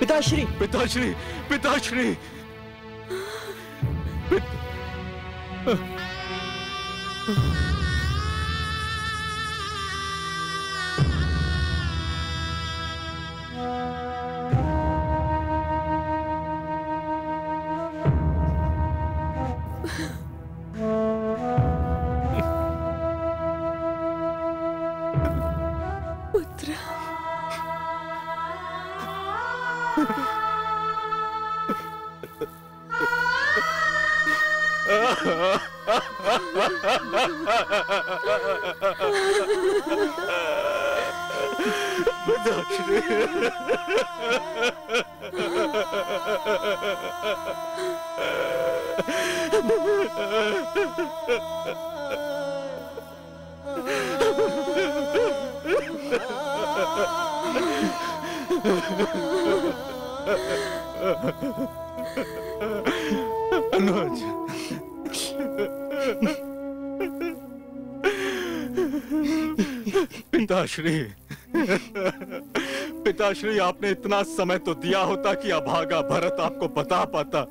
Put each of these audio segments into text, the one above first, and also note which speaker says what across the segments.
Speaker 1: पिताश्री,
Speaker 2: पिताश्री, पिताश्री,
Speaker 3: पुत्र,
Speaker 2: अनुज, पिताश्री, पिताश्री, आपने इतना समय तो दिया होता कि अभागा भरत आपको बता पाता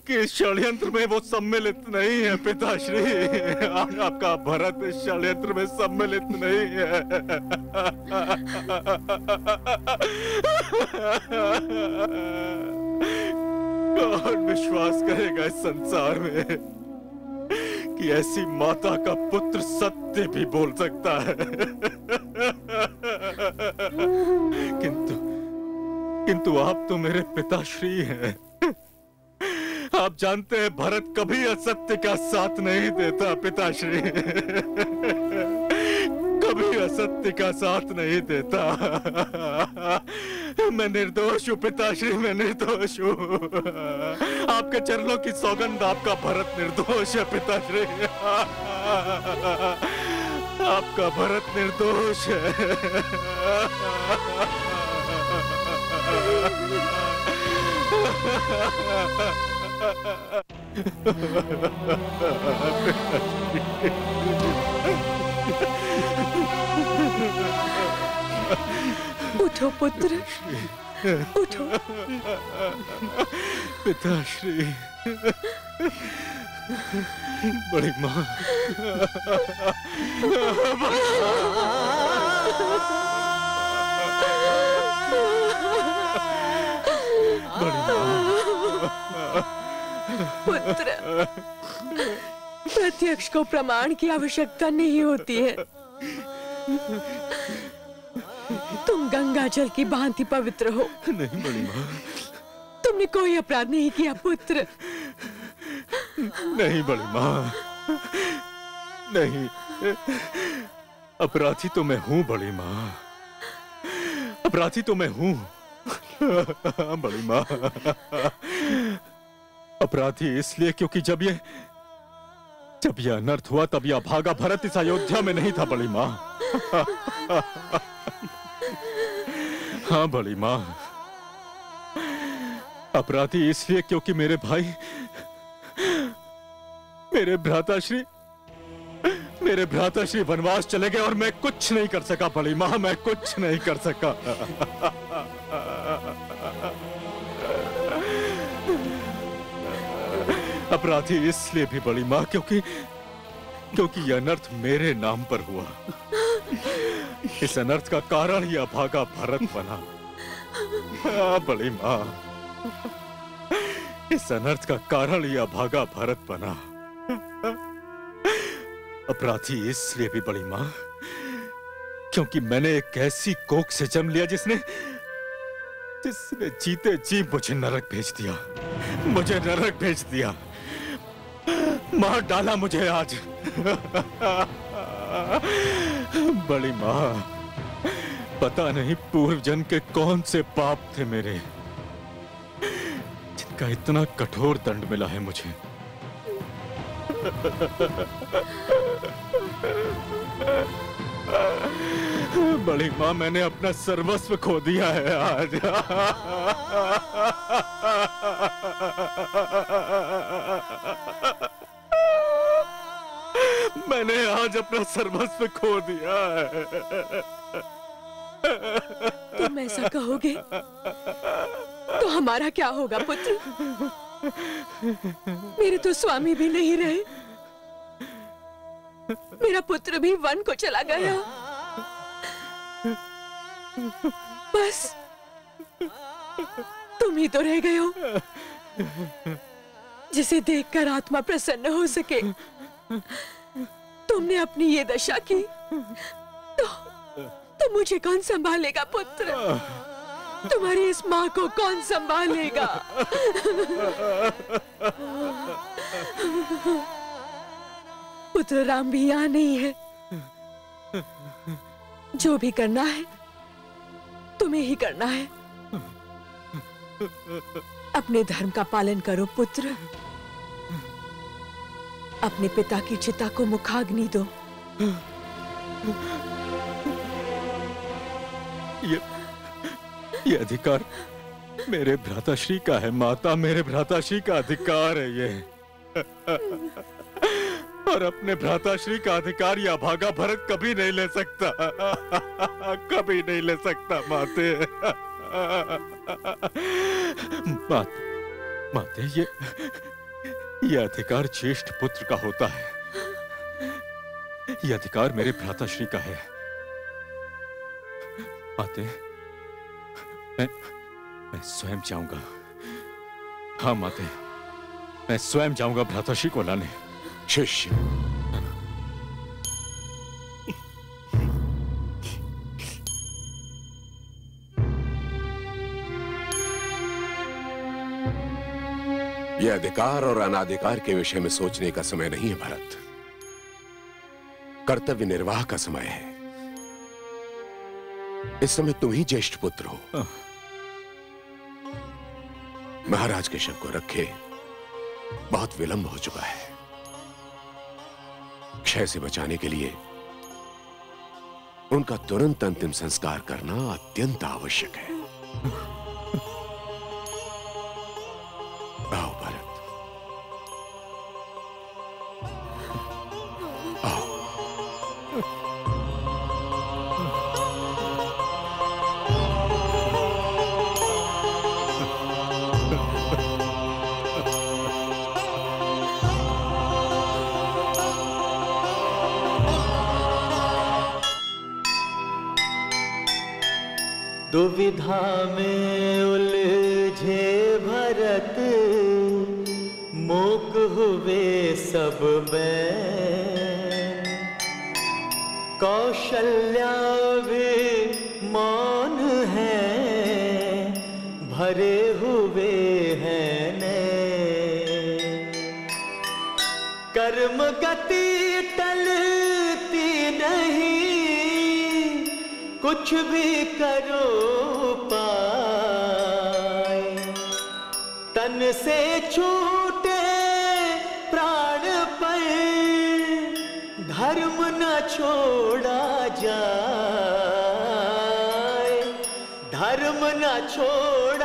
Speaker 2: कि इस षड्यंत्र में वो सम्मिलित नहीं है। पिताश्री, आपका भरत इस षड्यंत्र में सम्मिलित नहीं है। कौन विश्वास करेगा इस संसार में कि ऐसी माता का पुत्र सत्य भी बोल सकता है। किंतु आप तो मेरे पिताश्री हैं। आप जानते हैं भरत कभी असत्य का साथ नहीं देता। पिताश्री, कभी असत्य का साथ नहीं देता। मैं निर्दोष हूँ पिताश्री, मैं निर्दोष हूँ। आपके चरणों की सौगंध, आपका भरत निर्दोष है पिताश्री। आपका भरत निर्दोष है।
Speaker 3: उठो पुत्र, उठो।
Speaker 2: पिताश्री, बड़ी माँ, बड़ी माँ।
Speaker 3: पुत्र, प्रत्यक्ष को प्रमाण की आवश्यकता नहीं होती है। तुम गंगा जल की भांति पवित्र हो।
Speaker 2: नहीं बड़ी माँ,
Speaker 3: तुमने कोई अपराध नहीं किया पुत्र।
Speaker 2: नहीं बड़ी माँ, नहीं। अपराधी तो मैं हूँ बड़ी माँ, अपराधी तो मैं हूँ बड़ी माँ। अपराधी इसलिए क्योंकि जब ये अनर्थ हुआ तब यह अभागा भरत इस अयोध्या में नहीं था बड़ी माँ। हाँ बड़ी माँ, अपराधी इसलिए क्योंकि मेरे भाई, मेरे भ्राताश्री वनवास चले गए और मैं कुछ नहीं कर सका बड़ी माँ, मैं कुछ नहीं कर सका। अपराधी इसलिए भी बड़ी माँ क्योंकि यह अनर्थ मेरे नाम पर हुआ। इस अनर्थ का कारण ही अभागा भरत बना। बड़ी माँ, इस अनर्थ का कारण ही अभागा भरत बना। अपराधी इसलिए भी बड़ी माँ क्योंकि मैंने एक ऐसी कोख से जन्म लिया जिसने जीते जी मुझे नरक भेज दिया, मुझे नरक भेज दिया, मार डाला मुझे आज। बड़ी माँ, पता नहीं पूर्व जन्म के कौन से पाप थे मेरे, जिनका इतना कठोर दंड मिला है मुझे। बड़ी माँ, मैंने अपना सर्वस्व खो दिया है आज। मैंने आज अपना सर्वस्व खो दिया है।
Speaker 3: तुम ऐसा कहोगे तो हमारा क्या होगा पुत्र? मेरे तो स्वामी भी नहीं रहे, मेरा पुत्र भी वन को चला गया। बस तुम ही तो रह गए हो, जिसे देखकर आत्मा प्रसन्न हो सके। तुमने अपनी ये दशा की तो मुझे कौन संभालेगा पुत्र? तुम्हारी इस माँ को कौन संभालेगा? पुत्र राम भी यहाँ नहीं है। जो भी करना है तुम्हें ही करना है। अपने धर्म का पालन करो पुत्र। अपने पिता की चिता को मुखाग्नि दो।
Speaker 2: ये अधिकार मेरे भ्राताश्री का है माता, मेरे भ्राताश्री का अधिकार है ये। और अपने भ्राताश्री का अधिकार या भागा भरत कभी नहीं ले सकता, कभी नहीं ले सकता माते। माते, ये अधिकार ज्येष्ठ पुत्र का होता है। ये अधिकार मेरे भ्राताश्री का है माते। मैं स्वयं जाऊंगा। हाँ माते, मैं स्वयं जाऊंगा भ्राताश्री को लाने।
Speaker 1: शिष्य, यह अधिकार और अनाधिकार के विषय में सोचने का समय नहीं है भरत। कर्तव्य निर्वाह का समय है। इस समय तुम ही ज्येष्ठ पुत्र हो। महाराज के शव को रखे बहुत विलंब हो चुका है। क्षय से बचाने के लिए उनका तुरंत अंतिम संस्कार करना अत्यंत आवश्यक है। आओ भरत, आओ।
Speaker 4: दुविधा में उलझे भरत, मूक हुए सब बैन। कौशल्या भी मौन है, भरे हुए हैं नैन। कर्म गति टलती नहीं, कुछ भी करो पाए। तन से छूटे प्राण पर, धर्म न छोड़ा जाए। धर्म न छोड़ा